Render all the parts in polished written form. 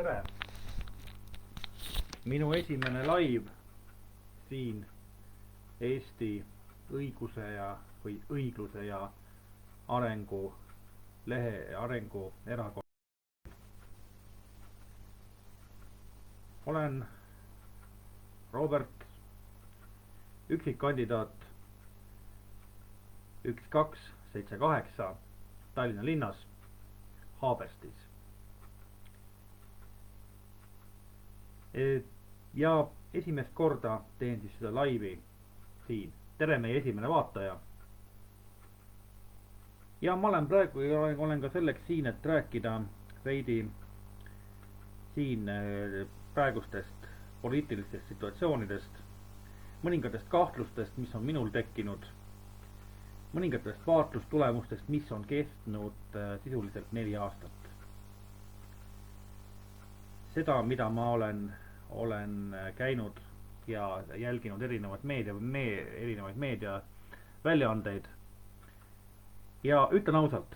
tere! Minu esimene live siin Eesti õiguse või õigluse ja arengu lehe arenguerakonna. Olen Robert, üksikkandidaat 1278 Tallinna linnas Haaberstis. Ja esimest korda teen siis seda laivi siin. Tere, meie esimene vaataja. Ja ma olen praegu olen ka selleks siin, et rääkida veidi siin praegustest poliitilistest situatsioonidest, mõningatest kahtlustest, mis on minul tekkinud, mõningatest vaatlustulemustest, mis on kestnud sisuliselt 4 aastat. Seda, mida ma olen käinud ja jälginud erinevaid meediaväljaandeid. Ja ütlen ausalt,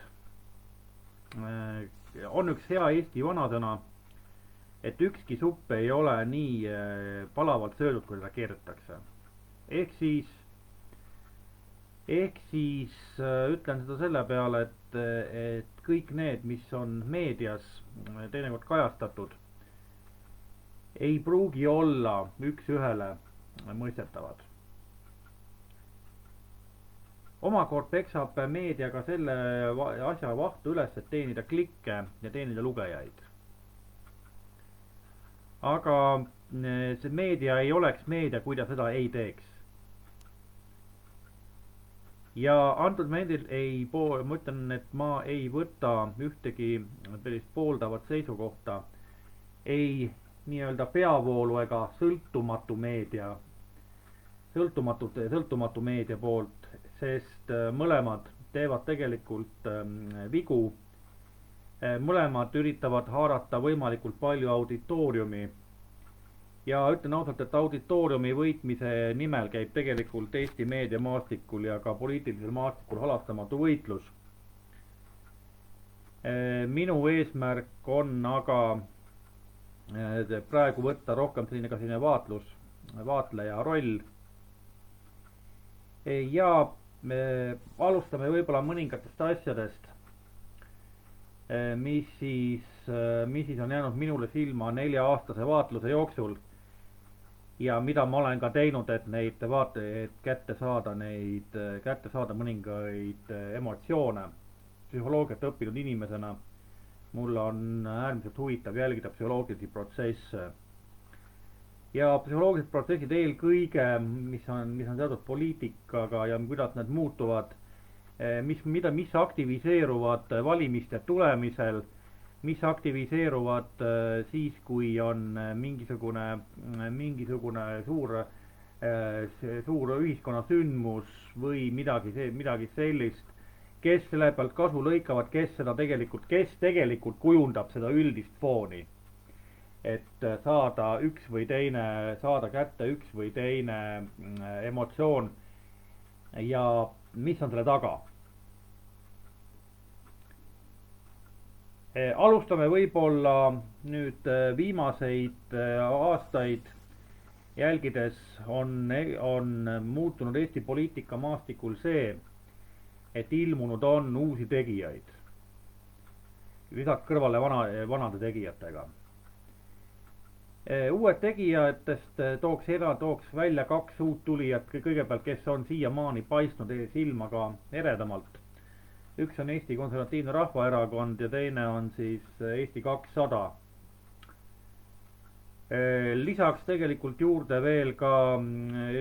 on üks hea Eesti vanasõna, et ükski supp ei ole nii palavalt söödud, kui seda keeratakse. Ehk siis ütlen seda selle peale, et kõik need, mis on meedias teinekord kajastatud, ei pruugi olla üks-ühele mõistetavad. Omakord peksab meedia ka selle asja vahtu üles, et teenida klikke ja teenida lugejaid. Aga see meedia ei oleks meedia, kui ta seda ei teeks. Ja antud momendil ma ütlen, et ma ei võta ühtegi sellist pooldavat seisukohta ei nii-öelda peavoolu ega sõltumatu meedia poolt, sest mõlemad teevad tegelikult vigu, mõlemad üritavad haarata võimalikult palju auditooriumi ja ütlen ausalt, et auditooriumi võitmise nimel käib tegelikult Eesti meediamaastikul ja ka poliitilisel maastikul halastamatu võitlus. Minu eesmärk on aga praegu võtta rohkem selline vaatleja roll. Ja me alustame võib-olla mõningatest asjadest, mis siis on jäänud minule silma 4-aastase vaatluse jooksul ja mida ma olen ka teinud, et neid vaateid kätte saada mõningaid emotsioone. Psühholoogiat õppinud inimesena mul on äärmiselt huvitav jälgida psühholoogilisi protsesse. Ja psühholoogilised protsessid eelkõige, mis on seotud poliitikaga ja kuidas need muutuvad, mis aktiviseeruvad valimiste tulemisel, mis aktiviseeruvad siis, kui on mingisugune suur ühiskonnasündmus või midagi sellist, kes selle pealt kasu lõikavad, kes tegelikult kujundab seda üldist fooni, et saada kätte üks või teine emotsioon ja mis on selle taga. Alustame võib-olla nüüd viimaseid aastaid jälgides on muutunud Eesti poliitika maastikul see, et ilmunud on uusi tegijaid, lisaks kõrvale vanade tegijatega. Uued tegijatest tooks välja 2 uut tulijat, kõigepealt, kes on siiamaani paistnud silma ka eredamalt. Üks on Eesti Konservatiivne Rahvaerakond ja teine on siis Eesti 200. Lisaks tegelikult juurde veel ka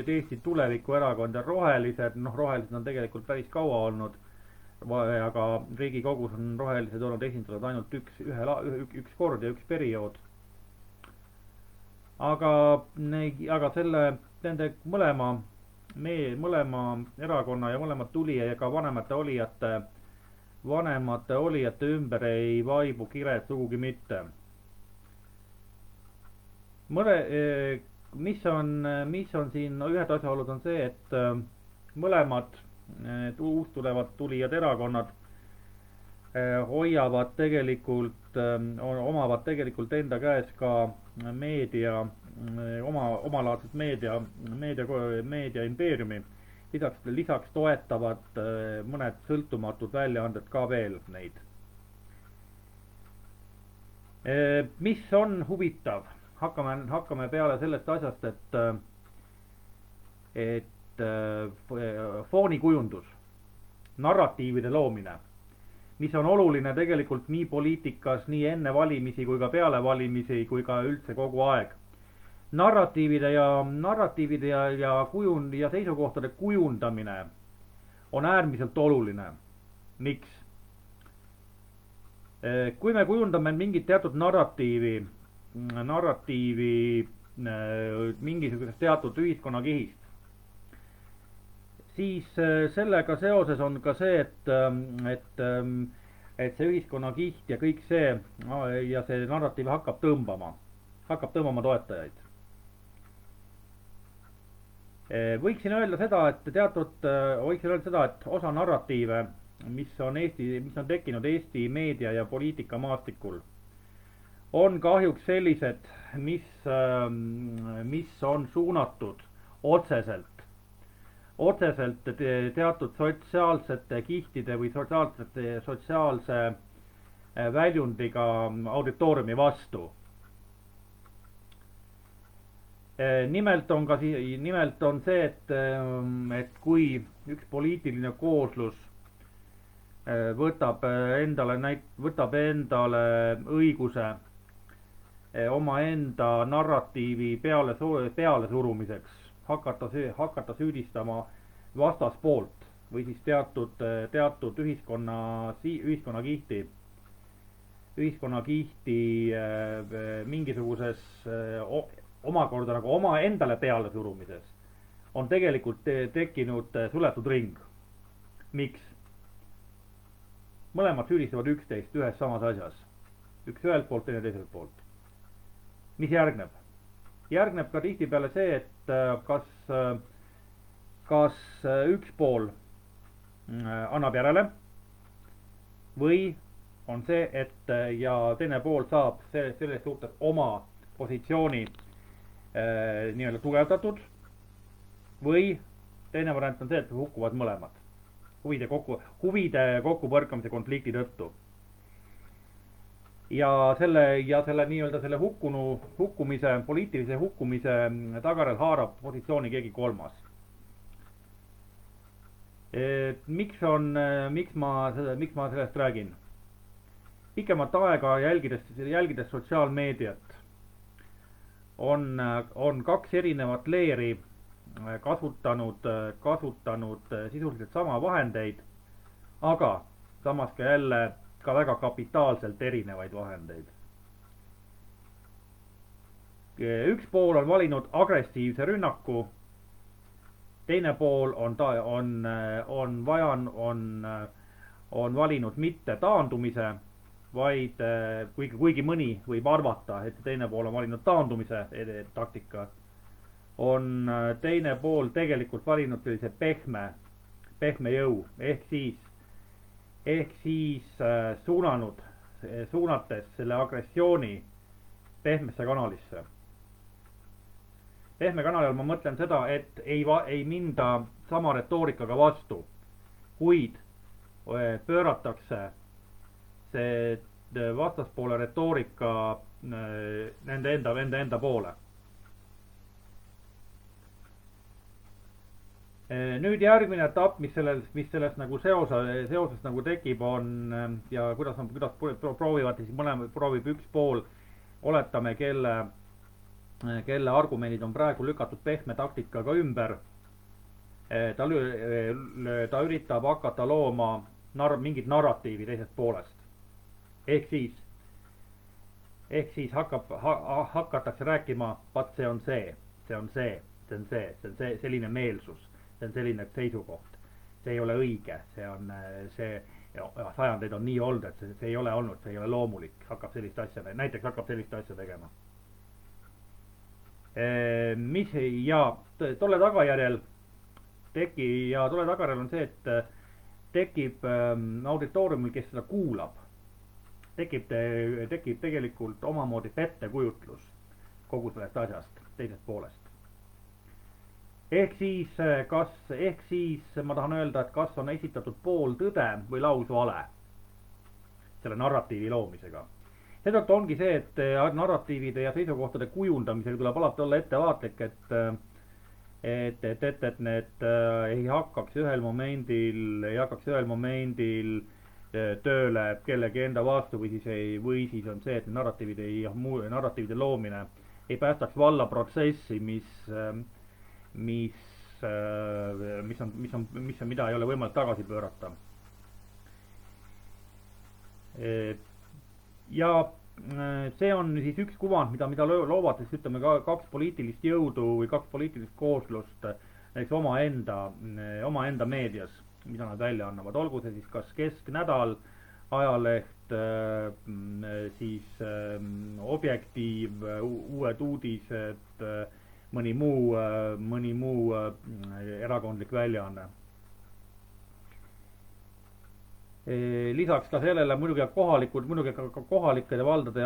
Eesti Tulevikuerakond ja Rohelised. Rohelised on tegelikult päris kaua olnud, aga Riigikogus on Rohelised olnud esindatud ainult üks kord ja üks periood. Aga nende mõlema erakonna ja mõlemad tulija ja ka vanemate olijate ümber ei vaibu kired sugugi mitte. Mis on siin ühed asjaolud on see, et mõlemad uusttulevad tulijad erakonnad hoiavad tegelikult, omavad tegelikult enda käes ka meedia, omalaadset meedia impeeriumi. Lisaks toetavad mõned sõltumatud väljaanded ka veel neid. Mis on huvitav? Hakkame peale sellest asjast, et foonikujundus, narratiivide loomine, mis on oluline tegelikult nii poliitikas, nii enne valimisi kui ka peale valimisi, kui ka üldse kogu aeg. Narratiivide ja seisukohtade kujundamine on äärmiselt oluline. Miks? Kui me kujundame mingit teatud narratiivi mingisugusest teatud ühiskonnakihist, siis sellega seoses on ka see, et see ühiskonnakiht ja kõik see ja see narratiiv hakkab tõmbama toetajaid. Võiksin öelda seda, et osa narratiive, mis on tekkinud Eesti meedia ja poliitika maastikul, on kahjuks sellised, mis on suunatud otseselt teatud sotsiaalsete kihtide või sotsiaalse väljundiga auditooriumi vastu. Nimelt on see, et kui üks poliitiline kooslus võtab endale õiguse omaenda narratiivi peale surumiseks, hakata süüdistama vastaspoolt või siis teatud ühiskonnakihti mingisuguses omakorda nagu oma endale peale surumises, on tegelikult tekkinud suletud ring. Miks? Mõlemad süüdistavad üksteist ühes samas asjas. Üks ühelt poolt, teine teiselt poolt. Mis järgneb? Järgneb ka tihtipeale see, et kas üks pool annab järele või on see, et ja teine pool saab selles suhtes oma positsiooni nii-öelda tugevdatud või teine variant on see, et hukkuvad mõlemad huvide kokkupõrkamise konflikti tõttu. Ja selle nii-öelda selle poliitilise hukkumise tagajärjel haarab positsiooni keegi kolmas. Miks ma sellest räägin? Pikemat aega jälgides sotsiaalmeediat on kaks erinevat leeri kasutanud sisuliselt sama vahendeid, aga samas ka jälle ka väga kapitaalselt erinevaid vahendeid. Üks pool on valinud agressiivse rünnaku, teine pool on valinud mitte taandumise, vaid kuigi mõni võib arvata, et teine pool on valinud taandumise taktika, on teine pool tegelikult valinud sellise pehme jõu, ehk siis suunates selle agressiooni pehmesse kanalisse. Pehme kanali all ma mõtlen seda, et ei minda sama retoorikaga vastu, kuid pööratakse see vastaspoole retoorika nende enda poole. Nüüd järgmine etapp, mis sellest nagu seoses nagu tekib, on ja kuidas proovivad, siis proovib üks pool, oletame, kelle argumendid on praegu lükatud pehme taktikaga ümber. Ta üritab hakata looma mingit narratiivi teisest poolest. Ehk siis hakatakse rääkima, vaat see on selline meelsus. See on selline seisukoht, see ei ole õige, sajandeid on nii olnud, et see ei ole olnud, see ei ole loomulik, hakkab sellist asja tegema. Ja tolle tagajärjel on see, tekib auditooriumil, kes seda kuulab, tekib tegelikult omamoodi pettekujutluus kogu sellest asjast teisest poolest. Ehk siis ma tahan öelda, et kas on esitatud pooltõde või lausvale selle narratiivi loomisega. Seetõttu ongi see, et narratiivide ja seisukohtade kujundamisel tuleb alati olla ettevaatlik, et need ei hakkaks ühel momendil tööle kellegi enda vastu või siis on see, et narratiivide loomine ei päästaks valla protsessi, mida ei ole võimalik tagasi pöörata. Ja see on siis üks kuvand, mida loovad siis ütleme kaks poliitilist jõudu või kaks poliitilist kooslust näiteks omaenda meedias, mida nad välja annavad, olgu see siis kas Kesknädal, ajaleht, siis Objektiiv, Uued Uudised, mõni muu erakondlik väljaanne. Lisaks ka sellele muidugi kohalike valdade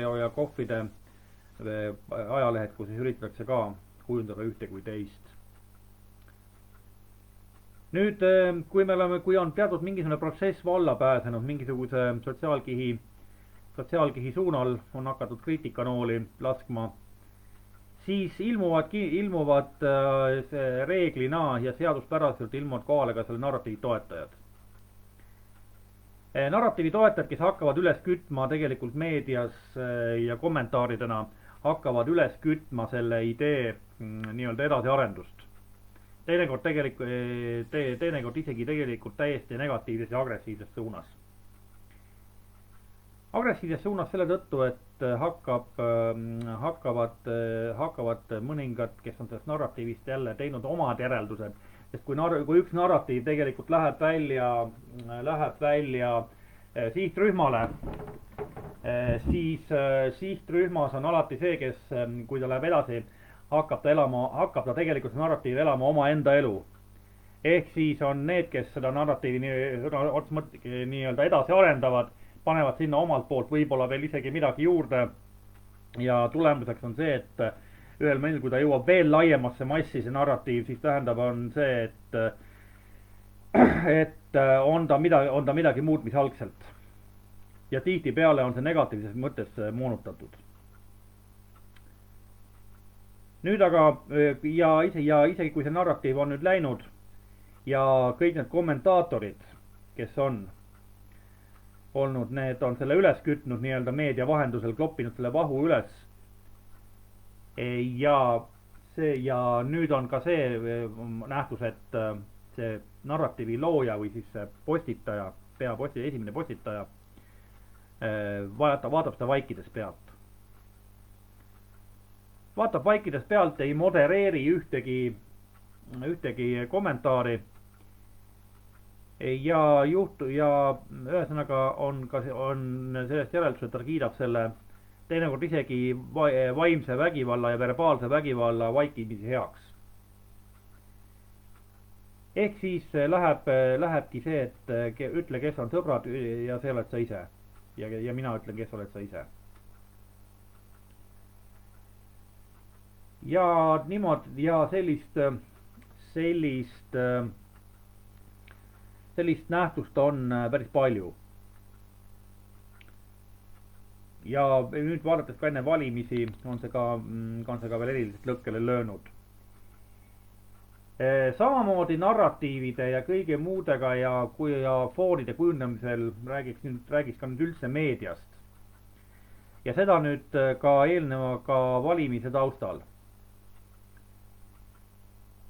ja kohvide ajalehed, kus siis üritatakse ka kujundada ühte kui teist. Nüüd, kui on teatud mingisugune protsess valla pääsenud, mingisuguse sotsiaalkihi suunal on hakatud kriitikanooli laskma, siis ilmuvad reeglina ja seaduspäraselt ilmuvad kohale ka selle narratiivi toetajad. Narratiivi toetajad, kes hakkavad üles kütma tegelikult meedias ja kommentaaridena, hakkavad üles kütma selle idee nii-öelda edasiarendust. Teinekord isegi tegelikult täiesti negatiivses ja agressiivses suunas. Agressiivses suunas selle tõttu, et hakkavad mõningad, kes on sellest narratiivist jälle teinud omad järeldused, sest kui üks narratiiv tegelikult läheb välja sihtrühmale, siis sihtrühmas on alati see, kes, kui ta läheb edasi, hakkab ta tegelikult narratiivi elama omaenda elu. Ehk siis on need, kes seda narratiivi nii-öelda edasi arendavad, panevad sinna omalt poolt võib-olla veel isegi midagi juurde ja tulemuseks on see, et ühel momendil, kui ta jõuab veel laiemasse massi see narratiiv, siis tähendab on see, et on ta midagi muud, mis algselt. Ja tihtipeale on see negatiivses mõttes moonutatud. Nüüd aga, ja isegi kui see narratiiv on nüüd läinud ja kõik need kommentaatorid, kes on olnud, need on selle üles kütnud nii-öelda meedia vahendusel, kloppinud selle vahu üles. Ja nüüd on ka see nähtus, et see narratiivi looja või siis see postitaja, esimene postitaja, vaatab seda vaikides pealt. Vaatab vaikides pealt, ei modereeri ühtegi kommentaari. Ja ühesõnaga on sellest järeldus, et ta kiidab selle teinekord isegi vaimse vägivalla ja verbaalse vägivalla vaikimisi heaks. Ehk siis lähebki see, et ütle, kes on sõbrad ja see oled sa ise. Ja mina ütlen, kes oled sa ise. Ja niimoodi, ja sellist nähtust on päris palju. Ja nüüd vaadates ka enne valimisi on see ka veel eriliselt lõkkele löönud. Samamoodi narratiivide ja kõige muudega ja foonide kujundamisel räägiks ka nüüd üldse meediast. Ja seda nüüd ka eelnevaga valimise taustal.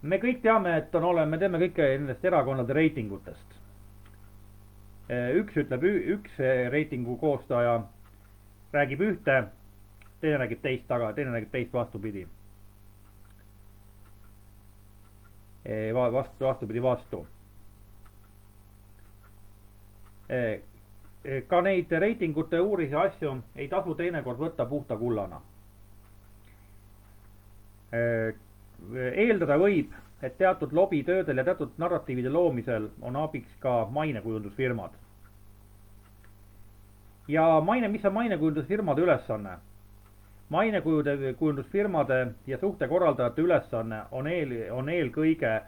Me kõik teame, et me teeme kõike nendest erakonnade reitingutest. Üks reitingu koostaja räägib ühte, teine räägib teist taga, teine räägib teist vastupidi. Vastupidi vastu. Ka neid reitingute uurisi asju ei tasu teinekord võtta puhta kullana. Eeldada võib, et teatud lobitöödel ja teatud narratiivide loomisel on abiks ka mainekujundusfirmad. Ja mis on mainekujundusfirmade ülesanne? Mainekujundusfirmade ja suhtekorraldajate ülesanne on eelkõige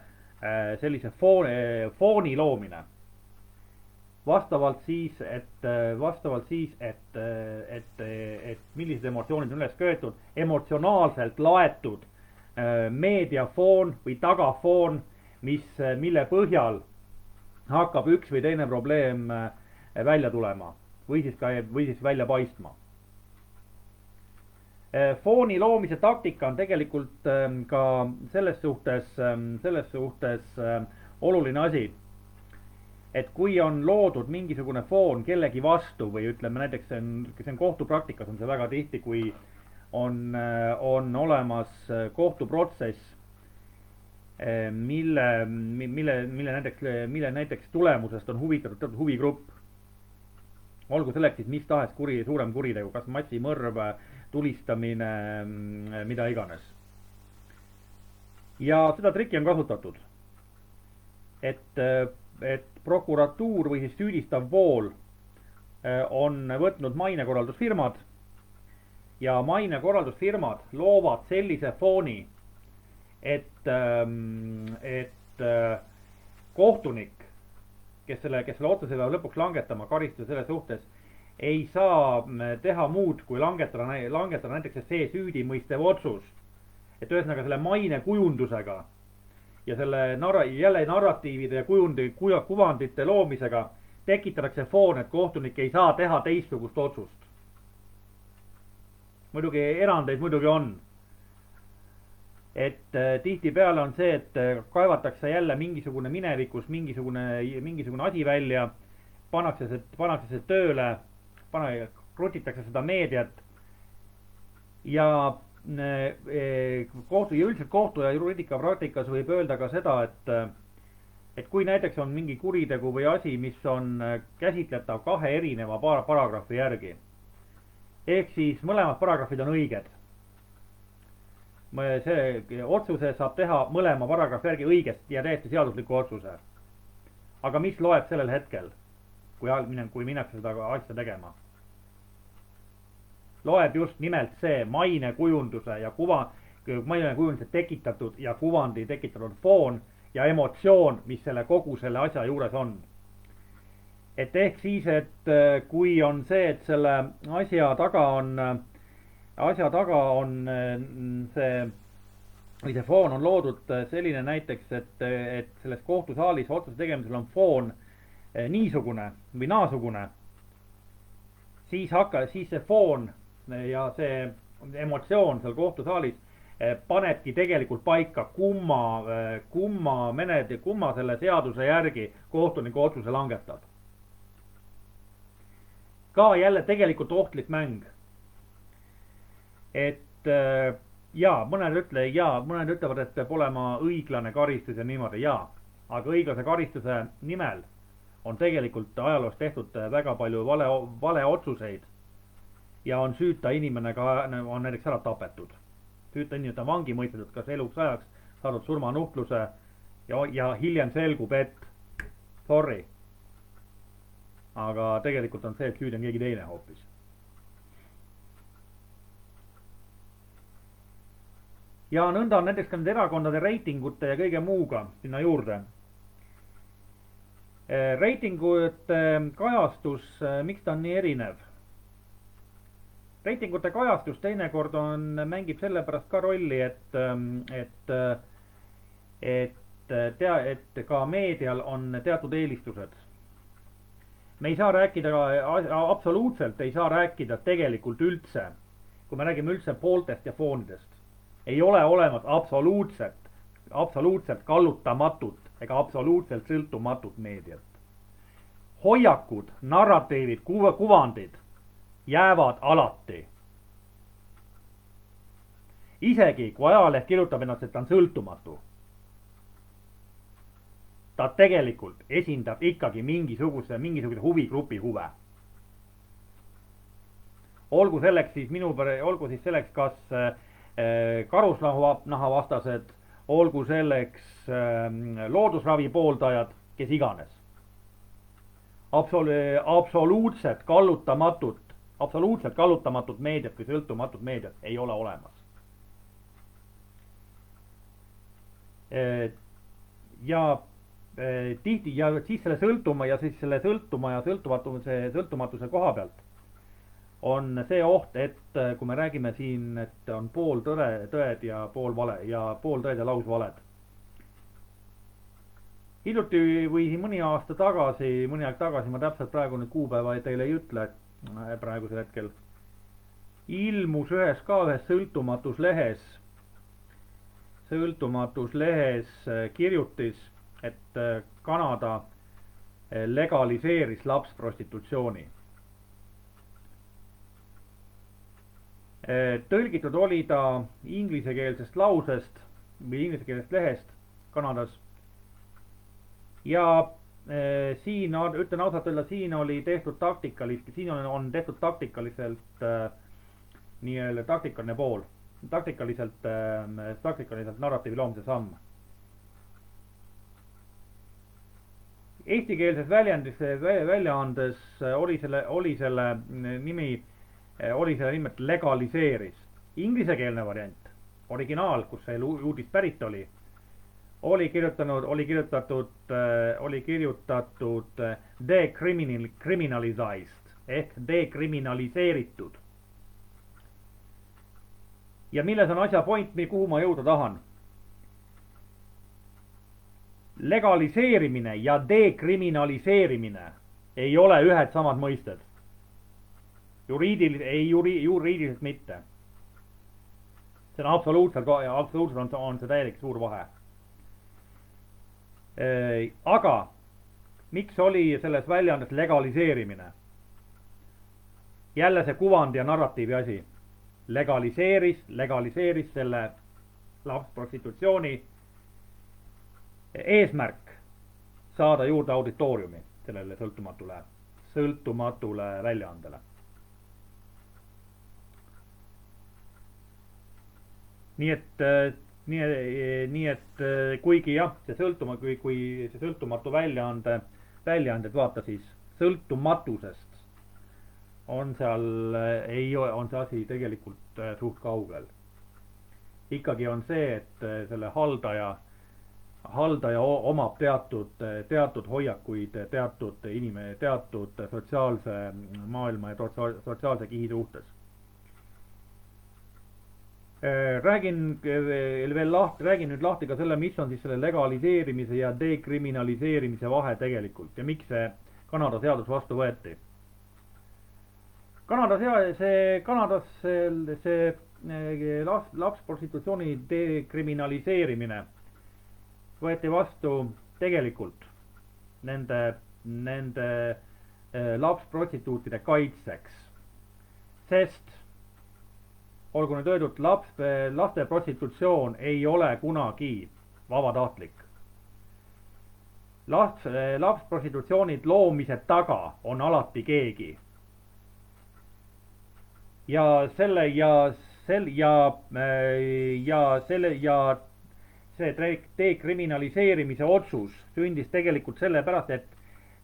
sellise fooni loomine. Vastavalt siis, et millised emotsioonid on üles köetud, emotsionaalselt laetud meediafoon või tagafoon, mille põhjal hakkab üks või teine probleem välja tulema või siis välja paistma. Fooni loomise taktika on tegelikult ka selles suhtes oluline asi, et kui on loodud mingisugune foon kellegi vastu või ütleme näiteks see on kohtupraktikas on see väga tihti, kui on olemas kohtuprotsess, mille näiteks tulemusest on huvitatud teatud huvigrupp. Olgu selleks siis mis tahes suurem kuritegu, kas massimõrv, tulistamine, mida iganes. Ja seda trikki on kasutatud, et prokuratuur või siis süüdistav pool on võtnud mainekorraldusfirmad ja mainekorraldusfirmad loovad sellise fooni, et kohtunik, kes selle otsuse peab lõpuks langetama karistuse selle suhtes, ei saa teha muud kui langetada näiteks see süüdimõistev otsus. Et ühesõnaga selle mainekujundusega ja selle jälle narratiivide ja kuvandite loomisega tekitatakse foon, et kohtunik ei saa teha teistsugust otsust. Muidugi erandeid muidugi on. Et tihtipeale on see, et kaevatakse jälle mingisugune minevikus, mingisugune asi välja, pannakse see tööle, krutitakse seda meediat ja üldiselt kohtu ja juriidika praktikas võib öelda ka seda, et kui näiteks on mingi kuritegu või asi, mis on käsitletav kahe erineva paragrahvi järgi, ehk siis mõlemad paragrahvid on õiged. See otsuse saab teha mõlema paragrahvi järgi õigest ja täiesti seadusliku otsuse. Aga mis loeb sellel hetkel, kui minnakse seda asja tegema? Loeb just nimelt see mainekujunduse tekitatud ja kuvandi tekitatud foon ja emotsioon, mis kogu selle asja juures on. Et ehk siis, et kui on see, et selle asja taga on see foon on loodud selline näiteks, et selles kohtusaalis otsuse tegemisel on foon niisugune või naasugune, siis see foon ja see emotsioon seal kohtusaalis panebki tegelikult paika, kumma selle seaduse järgi kohtuniku otsuse langetab. Ka jälle tegelikult ohtlik mäng. Et mõned ütlevad, et peab olema õiglane karistus ja niimoodi, aga õiglase karistuse nimel on tegelikult ajaloos tehtud väga palju vale otsuseid ja on süüta inimene on näiteks ära tapetud. Süüta inimene on vangi mõistetud, kas eluks ajaks saadud surmanuhtluse ja hiljem selgub, et sorry. Aga tegelikult on see, et süüdi on keegi teine hoopis. Ja nõnda on näiteks ka need erakondade reitingute ja kõige muuga sinna juurde. Reitingute kajastus, miks ta on nii erinev? Reitingute kajastus teinekord mängib sellepärast ka rolli, et ka meedial on teatud eelistused. Me ei saa rääkida, absoluutselt ei saa rääkida tegelikult üldse, kui me räägime üldse pooltest ja foonidest. Ei ole olemas absoluutselt kallutamatut ega absoluutselt sõltumatut meediat. Hoiakud, narratiivid, kuvandid jäävad alati. Isegi kui ajaleht kirjutab ennast, et ta on sõltumatu, ta tegelikult esindab ikkagi mingisuguse huvigrupi huve. Olgu selleks siis kas karusnahavastased, olgu selleks loodusravi pooldajad, kes iganes. Absoluutselt kallutamatut meediat või sõltumatut meediat ei ole olemas. Ja tihti ja siis selle sõltumatuse koha pealt on see oht, et kui me räägime siin, et on pooltõed ja pooltõed ja lausvaled. Hiljuti või mõni aeg tagasi, ma täpselt praegu nüüd kuupäeva teile ei ütle praegusel hetkel, ilmus ühes sõltumatus lehes kirjutis, et Kanada legaliseeris lapsprostitutsiooni. Tõlgitud oli ta inglisekeelsest lausest või inglisekeelsest lehest Kanadas. Ja siin, ütlen ausalt öelda, siin on tehtud taktikaliselt nii-öelda taktikaline pool, taktikaliselt narratiivi loomise samm. Eestikeelses väljaandes oli selle nimelt legaliseeris. Inglisekeelne variant, originaal, kus see uudis pärit oli kirjutatud decriminalized ehk dekriminaliseeritud. Ja milles on asja point, kuhu ma jõuda tahan? Legaliseerimine ja dekriminaliseerimine ei ole ühed samad mõisted. Juriidiliselt mitte. See on absoluutselt on see täielik suur vahe. Aga miks oli selles väljaandes legaliseerimine? Jälle see kuvand ja narratiivi asi. Legaliseeris selle lapsprostitutsiooni eesmärk saada juurde auditooriumi sellele sõltumatule väljaandele. Nii et kuigi jah, kui see sõltumatu väljaanded vaata siis sõltumatusest on see asi tegelikult suht kaugel. Ikkagi on see, et selle haldaja omab teatud hoiakuid, teatud sotsiaalse maailma ja sotsiaalse kihi suhtes. Räägin nüüd lahti ka selle, mis on siis selle legaliseerimise ja dekriminaliseerimise vahe tegelikult ja miks see Kanada seadus vastu võeti. Kanadas see lapsprostitutsiooni dekriminaliseerimine võeti vastu tegelikult nende lapsprostituutide kaitseks, sest olgu nüüd öeldud, laste prostitutsioon ei ole kunagi vabatahtlik. Lapsprostitutsioonid loomise taga on alati keegi. Ja see dekriminaliseerimise otsus sündis tegelikult sellepärast,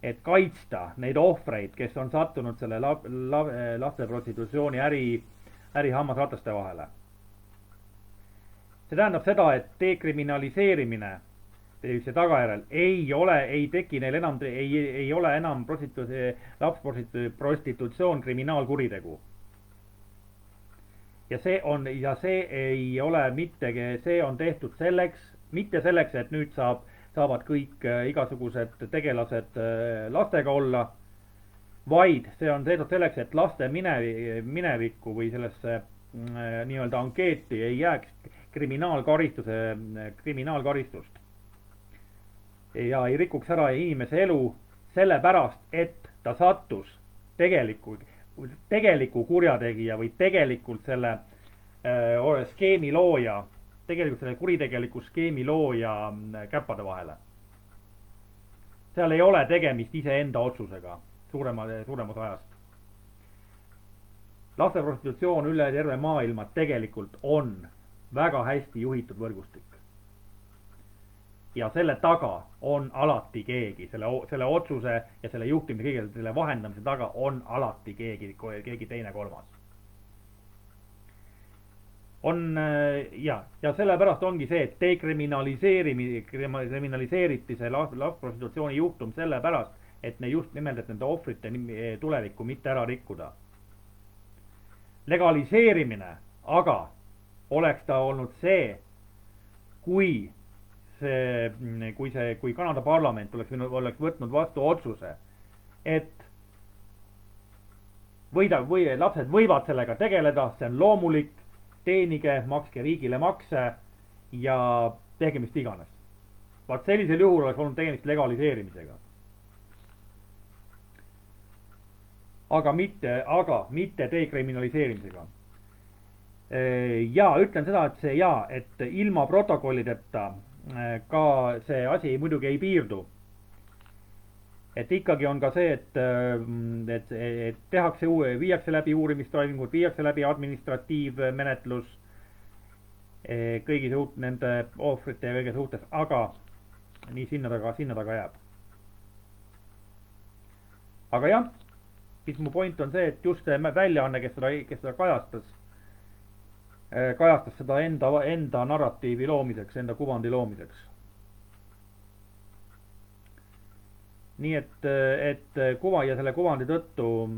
et kaitsta neid ohvreid, kes on sattunud selle laste prostitutsiooni äri hammasrataste vahele. See tähendab seda, et dekriminaliseerimine see tagajärjel ei teki neil enam, ei ole enam lapsprostitutsioon kriminaalkuritegu. Ja see ei ole see on tehtud mitte selleks, et nüüd saavad kõik igasugused tegelased lastega olla, vaid see on tehtud selleks, et laste minevikku või sellesse nii-öelda ankeeti ei jääks kriminaalkaristust. Ja ei rikuks ära inimese elu sellepärast, et ta sattus tegeliku kurjategija või tegelikult selle skeemi looja, tegelikult selle kuritegeliku skeemi looja käppade vahele. Seal ei ole tegemist iseenda otsusega suuremas ajast. Laste prostitutsioon üle terve maailma tegelikult on väga hästi juhitud võrgustik. ja selle taga on alati keegi, selle otsuse ja selle juhtimise, kõige selle vahendamise taga on alati keegi teine kolmas. On ja sellepärast ongi see, et dekriminaliseeriti see lapsprostitutsiooni juhtum sellepärast, et just nimelt, et nende ohvrite tulevikku mitte ära rikkuda. Legaliseerimine aga oleks ta olnud see, kui Kanada parlament oleks võtnud vastu otsuse, et lapsed võivad sellega tegeleda, see on loomulik, teenige, makske riigile makse ja tehke mis iganes. Vaat sellisel juhul oleks olnud tegemist legaliseerimisega. Aga mitte dekriminaliseerimisega. Ja ütlen seda, et ilma protokollideta ka see asi muidugi ei piirdu. Et ikkagi on ka see, et viiakse läbi uurimistoimingud, viiakse läbi administratiivmenetlus kõigi nende ohvrite ja kõige suhtes, aga nii sinna taga jääb. Aga jah, siis mu point on see, et just see väljaanne, kes seda kajastas seda enda narratiivi loomiseks, enda kuvandi loomiseks. Nii et selle kuvandi tõttu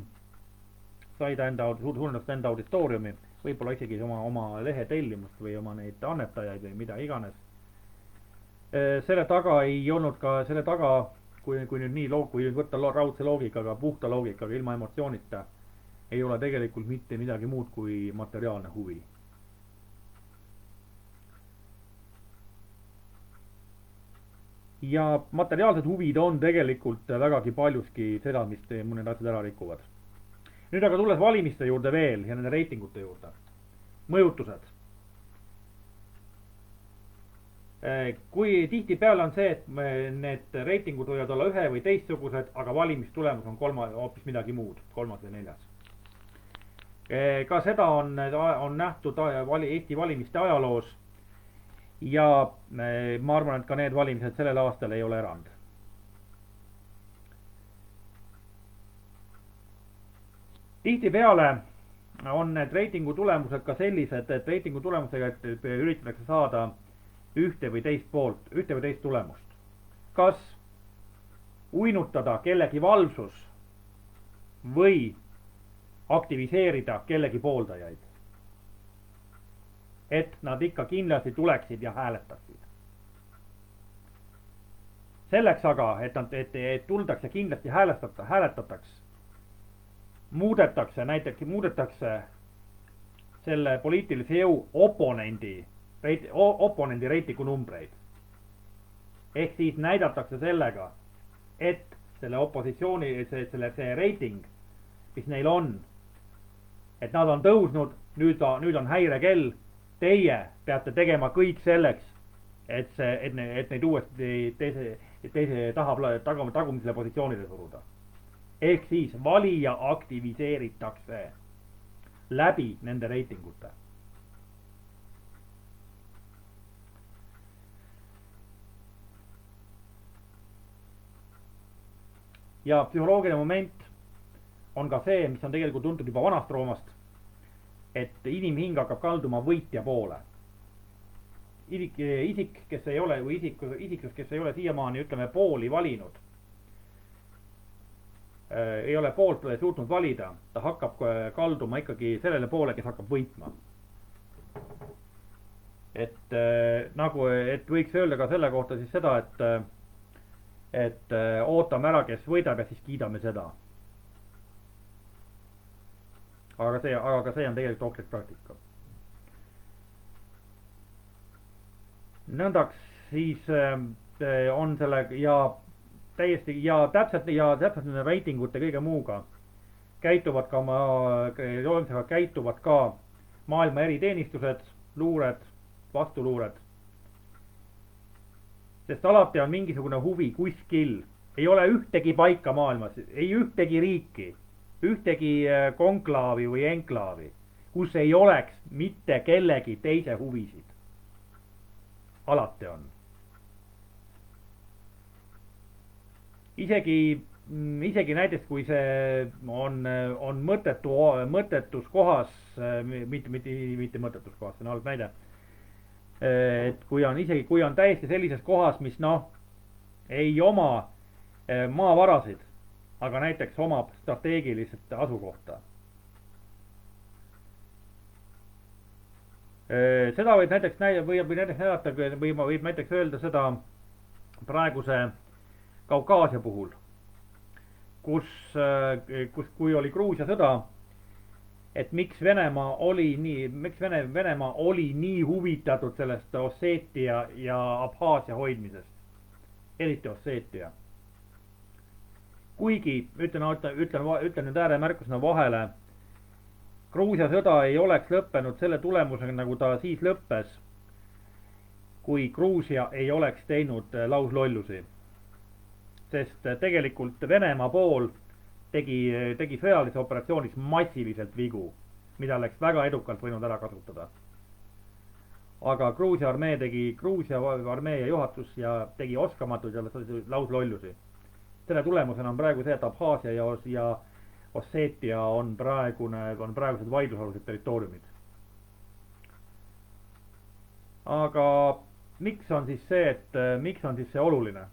sai ta suurendast enda auditooriumi, võib-olla isegi oma lehe tellimust või oma neid annetajaid või mida iganes. Selle taga ei olnud ka, kui nüüd võtta raudse loogikaga, puhta loogikaga, ilma emotsioonita, ei ole tegelikult mitte midagi muud kui materiaalne huvi. Ja materiaalsed huvid on tegelikult vägagi paljuski seda, mis mõned asjad ära rikuvad. Nüüd aga tulles valimiste juurde veel ja nende reitingute juurde. Mõjutused. Kui tihtipeale on see, et need reitingud võivad olla ühe või teistsugused, aga valimistulemus on hoopis midagi muud, kolmas või neljas. Ka seda on nähtud Eesti valimiste ajaloos. Ja ma arvan, et ka need valimised sellel aastal ei ole erand. Tihtipeale on need reitingu tulemused ka sellised, et reitingu tulemusega üritatakse saada ühte või teist tulemust. Kas uinutada kellegi valvsus või aktiviseerida kellegi pooldajaid, et nad ikka kindlasti tuleksid ja hääletaksid. Selleks aga, et tuldaks ja kindlasti hääletataks, muudetakse selle poliitilise jõu oponendi reitingu numbreid. Ehk siis näidatakse sellega, et selle opositsiooni, see reiting, mis neil on, et nad on tõusnud, nüüd on häirekell, teie peate tegema kõik selleks, et neid uuesti teise tagumisele positsioonile suruda. Ehk siis valija aktiviseeritakse läbi nende reitingute. Ja psühholoogiline moment on ka see, mis on tegelikult tuntud juba vanast Roomast, et inimhing hakkab kalduma võitja poole. Isik, kes ei ole, või isiklus, kes ei ole siiamaani, ütleme, pooli valinud, ei ole poolt suutnud valida, ta hakkab kalduma ikkagi sellele poole, kes hakkab võitma. Et võiks öelda ka selle kohta siis seda, et ootame ära, kes võidab ja siis kiidame seda. Aga see on tegelikult ohtlik praktika. Nõndaks siis on selle täpselt nende reitingute kõige muuga käituvad ka maailma eriteenistused, luured, vastuluured. Sest alati on mingisugune huvi kuskil. Ei ole ühtegi paika maailmas, ei ühtegi riiki, ühtegi konklaavi või enklaavi, kus ei oleks mitte kellegi teise huvisid. Alati on. isegi näiteks, kui see on mõttetus kohas, mitte mõttetus kohas, see on halb näide, et kui on täiesti sellises kohas, mis ei oma maavarasid, aga näiteks omab strateegilist asukohta. Seda võib näiteks näidata, võib näiteks öelda seda praeguse Kaukaasia puhul, kui oli Gruusia sõda, et miks Venemaa oli nii huvitatud sellest Osseetia ja Abhaasia hoidmisest, eriti Osseetia. Kuigi, ütlen nüüd ääremärkusena vahele, Gruusia sõda ei oleks lõppenud selle tulemusega, nagu ta siis lõppes, kui Gruusia ei oleks teinud lauslollusi. Sest tegelikult Venemaa pool tegi sõjalise operatsioonis massiliselt vigu, mida oleks väga edukalt võinud ära kasutada. Aga Gruusia armee ja juhatus tegi oskamatuid ja lauslollusi. Selle tulemusena on praegu see, et Abhaasia ja Osseetia on praegused vaidlusalused territooriumid. Aga miks on siis see oluline?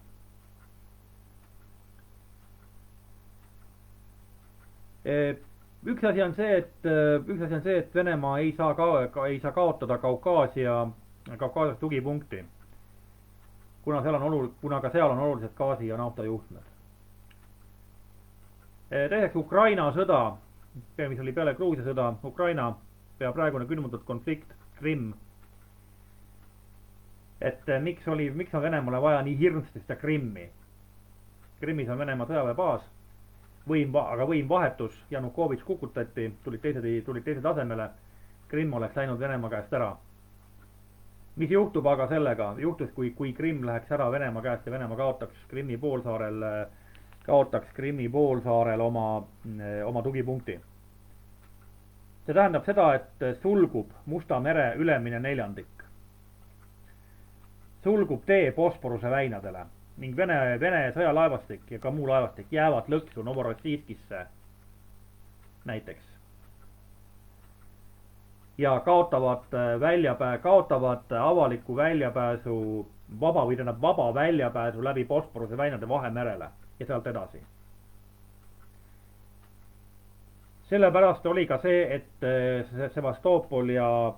Üks asi on see, et Venemaa ei saa kaotada Kaukaasia tugipunkti, kuna ka seal on olulised gaasi- ja naftajuhtmed. Teiseks Ukraina sõda, mis oli peale Gruusia sõda, Ukraina praegune külmutatud konflikt, Krimm. Et miks on Venemaale vaja nii hirmsasti seda Krimmi? Krimmis on Venemaa sõjaväebaas, aga võim vahetus, Janukovitš kukutati, tulid teised asemele, Krimm oleks läinud Venemaa käest ära. Mis juhtub aga sellega? Juhtus, kui Krimm läheks ära Venemaa käest ja Venemaa kaotaks Krimmi poolsaarel oma tugipunkti. See tähendab seda, et sulgub Musta mere ülemine neljandik. Sulgub tee Bosporuse väinadele ning Vene sõjalaevastik ja ka muu laevastik jäävad lõksu Novorossijskisse näiteks. Ja kaotavad avaliku väljapääsu, vaba väljapääsu läbi Bosporuse väinade Vahemerele ja sealt edasi. Sellepärast oli ka see, et Sevastopol ja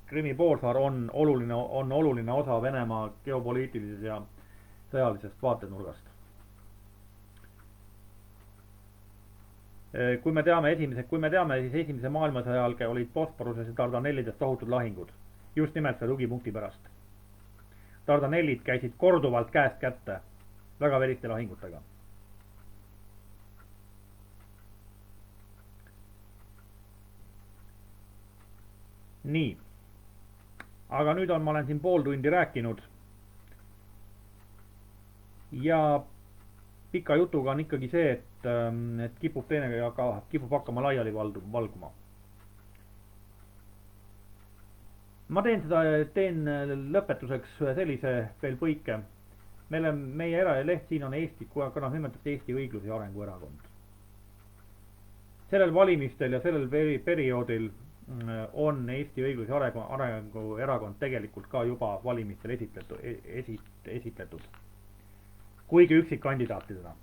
Krimmi poolsaar on oluline osa Venemaa geopoliitilisest ja sõjalisest vaatenurgast. Kui me teame, siis esimese maailmasõja ajal olid Bosporuses ja Dardanellides tohutud lahingud, just nimelt selle tugipunkti pärast. Dardanellid käisid korduvalt käest kätte, väga veriste lahingutega. Nii, aga nüüd ma olen siin pool tundi rääkinud ja pika jutuga on ikkagi see, et kipub hakkama laiali valguma. Ma teen lõpetuseks sellise veel põike. Meie eraleht siin on kuna nimetatakse Eesti Õigluse ja Arengu Erakond. Sellel valimistel ja sellel perioodil on Eesti Õigluse ja Arengu Erakond tegelikult ka juba valimistel esitletud. Kuigi üksikkandidaatidena.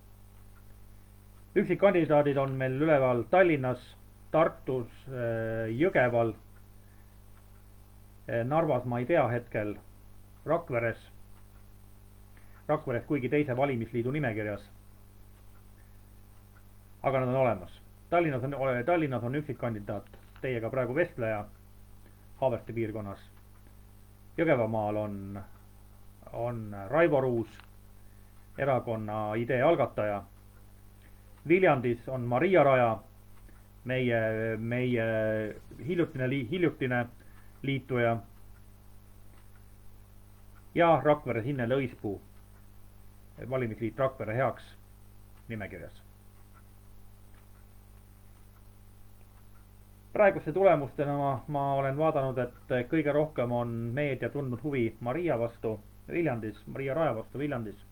Üksikkandidaadid on meil üleval Tallinnas, Tartus, Jõgeval, Narvas ma ei tea hetkel, Rakveres kuigi teise valimisliidu nimekirjas. Aga nad on olemas. Tallinnas on üksikkandidaat, teiega praegu vestleja Haabersti piirkonnas. Jõgevamaal on Raivo Ruus, erakonna idee algataja. Viljandis on Maria Raja, meie hiljutine liituja. Ja Rakveres Inne Lõispuu, valimisliit Rakvere heaks nimekirjas. Praeguste tulemustena ma olen vaadanud, et kõige rohkem on meedia tundnud huvi Maria Raja vastu Viljandis.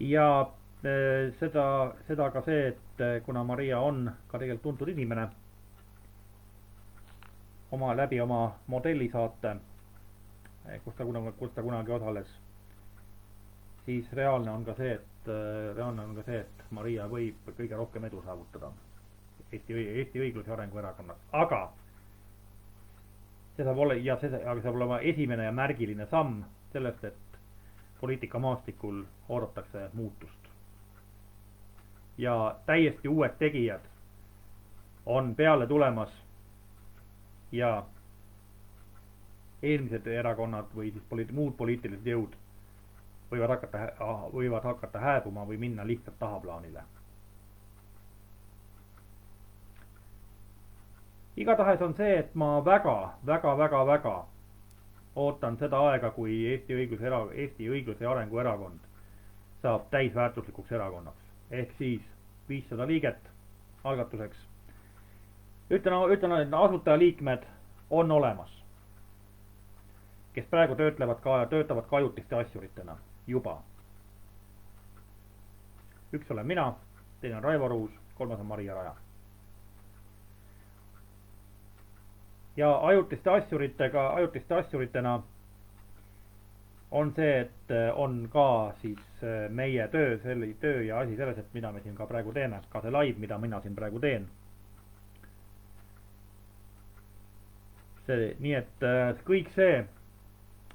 ja seda ka see, et kuna Maria on ka tegelikult tuntud inimene läbi oma modellisaate, kus ta kunagi osales, siis reaalne on ka see, et Maria võib kõige rohkem edu saavutada Eesti Õigluse ja Arengu Erakonnas, aga see saab olema esimene ja märgiline samm sellest, et poliitikamaastikul oodatakse muutust. Ja täiesti uued tegijad on peale tulemas ja eelmised erakonnad või siis muud poliitilised jõud võivad hakata hääbuma või minna lihtsalt tahaplaanile. Igatahes on see, et ma väga ootan seda aega, kui Eesti Õigluse ja Arengu Erakond saab täisväärtuslikuks erakonnaks. Ehk siis 500 liiget algatuseks. Ütlen, et asutajaliikmed on olemas, kes praegu töötavad ka ajutiste asjuritena juba. Üks olen mina, teine on Raivo Ruus, kolmas on Maria Raja. Ja ajutiste asjuritena on see, et on ka siis meie töö ja asi selles, et mida me siin ka praegu teeme, ka see live, mida mina siin praegu teen. Nii et kõik see,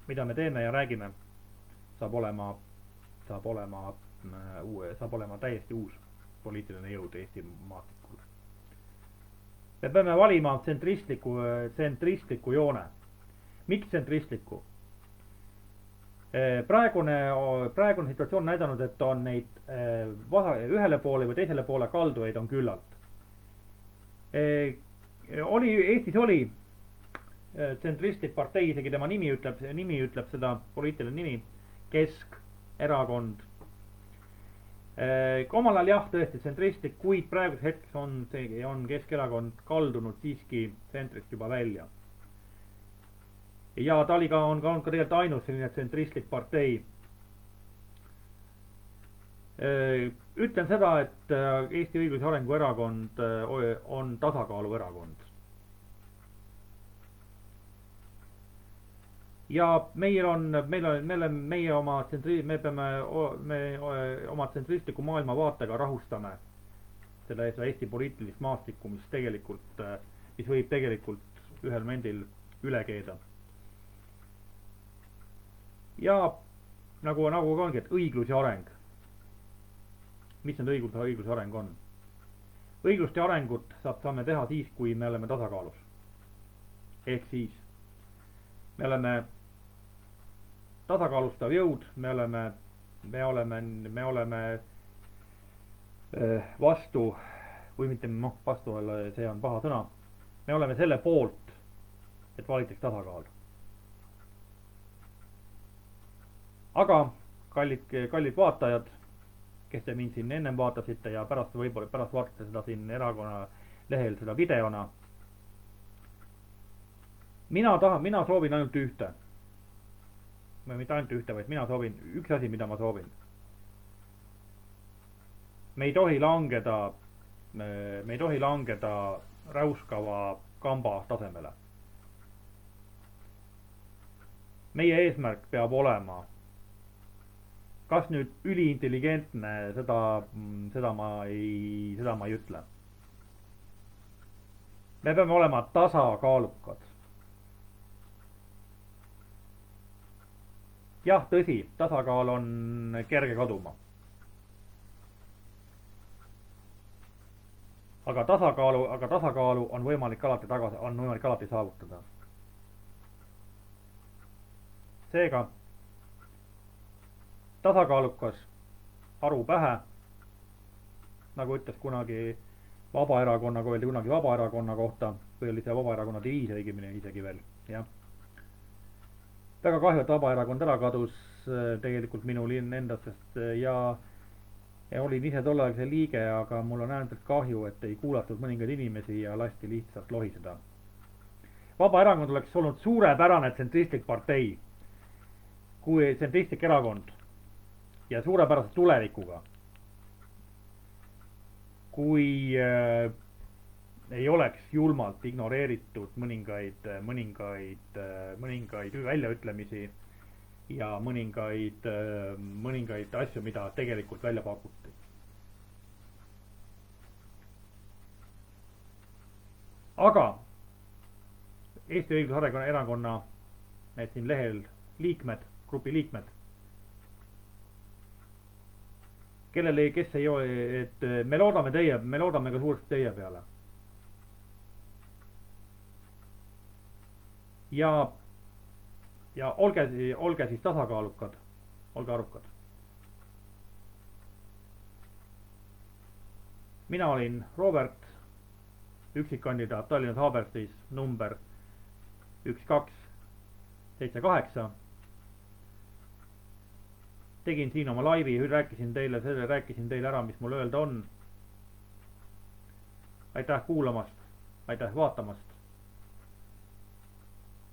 mida me teeme ja räägime, saab olema täiesti uus poliitiline jõud Eesti maastikul. Me peame valima tsentristliku joone. Miks tsentristliku? Praegune situatsioon näidanud, et on neid ühele poole või teisele poole kaldujaid on küllalt. Eestis oli tsentristlik partei, isegi tema nimi ütleb seda, poliitiline nimi, Keskerakond. Omal ajal jah, tõesti tsentristlik, kuid praeguseks hetkeks on Keskerakond kaldunud siiski tsentrist juba välja. Ja ta on ka tegelikult ainus selline tsentristlik partei. Ütlen seda, et Eesti Õigluse ja Arengu Erakond on tasakaalu erakond. Ja me oma tsentristliku maailmavaatega rahustame seda Eesti poliitilist maastikku, mis võib tegelikult ühel momendil üle keeda. Ja nagu ongi, et õiglus ja areng. Mis need õiglus ja areng on? Õiglust ja arengut saame teha siis, kui me oleme tasakaalus. Ehk siis me oleme tasakaalustav jõud, me oleme vastu, või mitte vastu, see on paha sõna, me oleme selle poolt, et valitaks tasakaal. Aga kallid vaatajad, kes te mind siin ennem vaatasite ja pärast vaatate seda siin erakonna lehel seda videona, mina soovin ainult ühte. Mitte ainult ühte, vaid mina soovin üks asi, mida ma soovin. Me ei tohi langeda räuskava kamba tasemele. Meie eesmärk peab olema, kas nüüd üliintelligentne, seda ma ei ütle. Me peame olema tasakaalukad. Jah, tõsi, tasakaal on kerge kaduma. Aga tasakaalu on võimalik alati saavutada. Seega, tasakaalukas, aru pähe, nagu ütles kunagi Vabaerakonna kohta, või oli see Vabaerakonna diviis õigemini isegi veel, jah. Väga kahju, et Vabaerakond ära kadus tegelikult minul endastest ja olin ise tolleaegse liige, aga mul on äärmiselt kahju, et ei kuulatud mõningaid inimesi ja lasti lihtsalt lohiseda. Vabaerakond oleks olnud suurepärane tsentristlik partei, kui tsentristlik erakond, ja suurepärase tulevikuga. Kui ei oleks julmalt ignoreeritud mõningaid väljaütlemisi ja mõningaid asju, mida tegelikult välja pakuti. Aga Eesti Õigluse Erakonna siin lehel liikmed, grupi liikmed, kes ei ole, et me loodame ka suuresti teie peale. Ja olge siis tasakaalukad, olge arukad. Mina olin Robert, üksikkandidaat Tallinnas Haaberstis number 1278. Tegin siin oma laivi, rääkisin teile ära, mis mul öelda on. Aitäh kuulamast, aitäh vaatamast.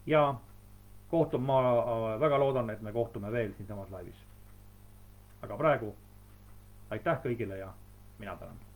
Ja ma väga loodan, et me kohtume veel siin samas laivis. Aga praegu aitäh kõigile ja mina tänan.